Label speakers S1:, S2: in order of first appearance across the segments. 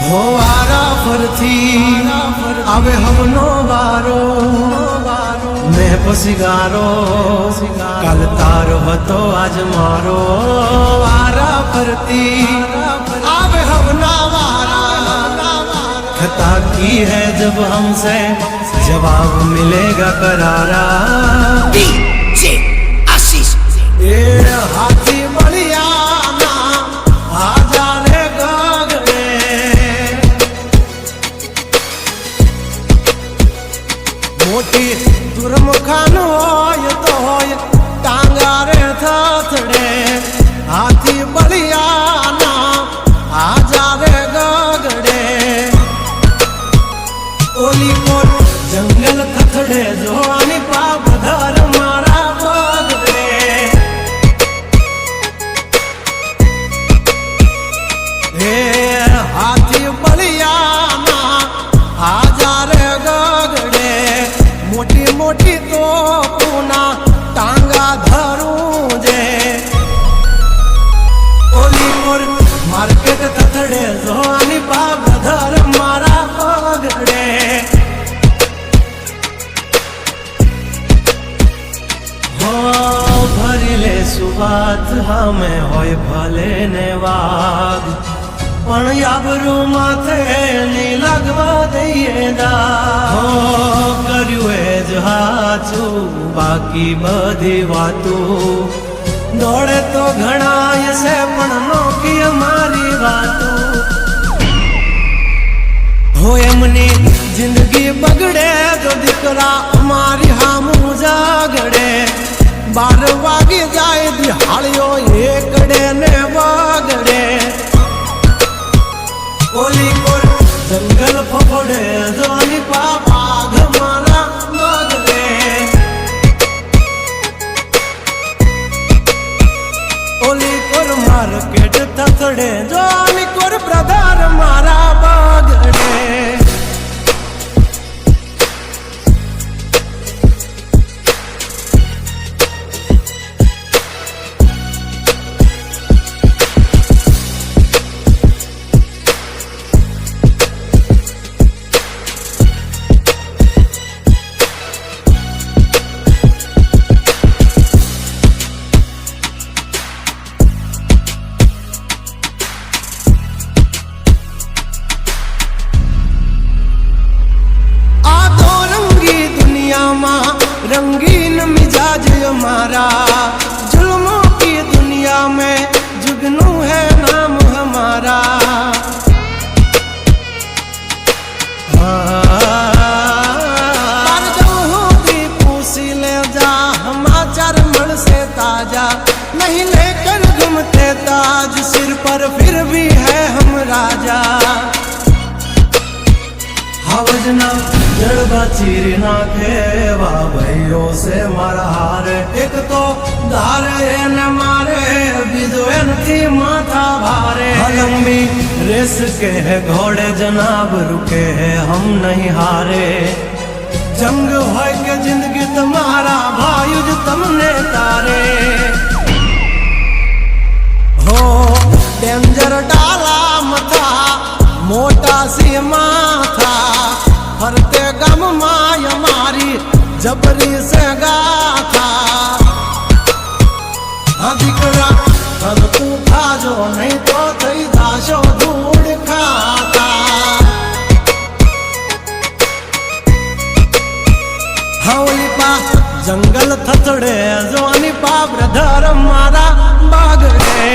S1: हो वारा फरथी आवे हमनो वारो मैं पसिगारो कल तारो हतो आज मारो वारा फरती आवे हमना वारा खता की है जब हमसे जवाब मिलेगा करारा
S2: DJ आशीष
S1: ए हाथी बढ़िया ना आजा रे गगने मोटी दुर्मुखान होय तो होय टांगा रे थथड़े हाथी बढ़िया ना आजा रे गगड़े ओली कोट जंगल थथड़े जो आनी पाप धर मारा बगड़े हे हाथी बढ़िया ना आजा रे गगड़े मोटी मोटी तो पूना टांगा धरूं जे ओली कोर मार्केट थथड़े जो आनी पाप धर मारा बगड़े भरीले सुबात हमें होय भले ने वाग पण याबरू माथे नी लगवा दઈએ दા હો કર્યું એ જ હાચું બાકી બધી વાતો દોડે તો ઘણાય છે પણ નોકી અમારી વાતો हो एमनी जिंदगी बगड़े तो दिकरा हमारी हामू जागड़े 12 वागे जाए दिहाड़ियों एकड़े ने वागड़े ओली कोर जंगल फफड़े जोनी पापा घमारा वागड़े ओली कोर मार्केट थथड़े जोनी कोर ब्रदर मारा बागड़े रंगीन मिजाज हमारा जुल्मों की दुनिया में जुगनू है नाम हमारा पूसी ले जा समाचार मन से ताजा नहीं लेकर घूमते ताज सिर पर फिर भी है हम राजा हवजना जड़बा चीर नाखे वाह भाइयों से मारा हार एक तो धारे न मारे बिजोए थी माथा भारे लंबी रेस के है घोड़े जनाब रुके है हम नहीं हारे जंग हो के जिंदगी तुम्हारा भायुज तुमने तारे हो डेंजर डाला मथा मोटा सी माथा फरते गम माय मारी जबरी से गाथा अधिकरा तब तू खा जो नहीं तो थई दाशो धूड़ खाता हवली पा जंगल थथड़े जोनी पा ब्रदर मारा बागड़े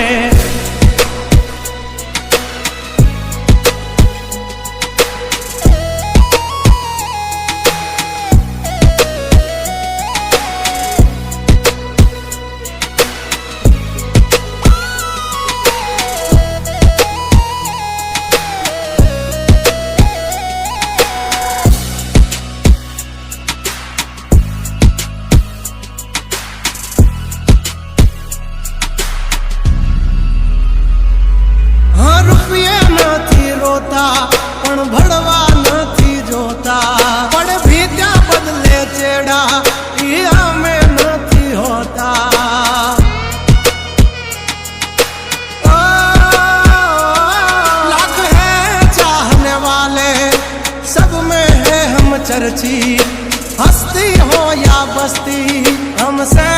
S1: चर्ची हस्ती हो या बस्ती हमसे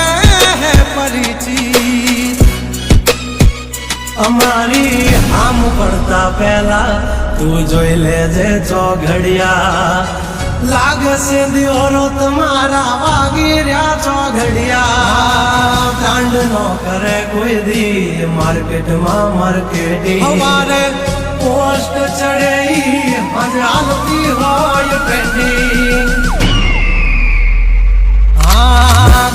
S1: है परिचित અમારી આમ પડતા પહેલા તું જોઈ લેજે ચોઘડિયા લાગશે દિયોરો તમારા વાગી રહ્યા ચોઘડિયા બ્રાન્ડ નો કરે કોઈ દી માર્કેટમાં માર્કેટિંગ અમારે પોસ્ટ ચડે મજાલતી હોય પેન્ડિંગ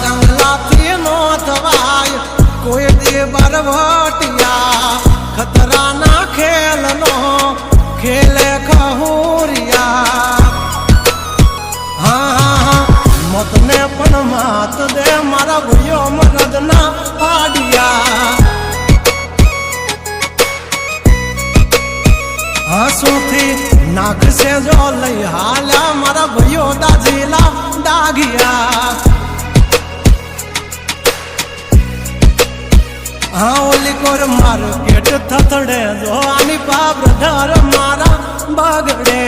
S1: ગંગલાથી નો થવાય કોઈ દે બરવટિયા खतरा ना खेल नो खेले खहुरिया हाँ मत ने पण मात दे मारा भैयो मगज ना पाडिया हंसू थी नाक से जो लई हाल्या मारा भैयो दाजीला डागिया हाँ ओली कोर मार्केट थथड़े जो आनी पाप धर मारा बगड़े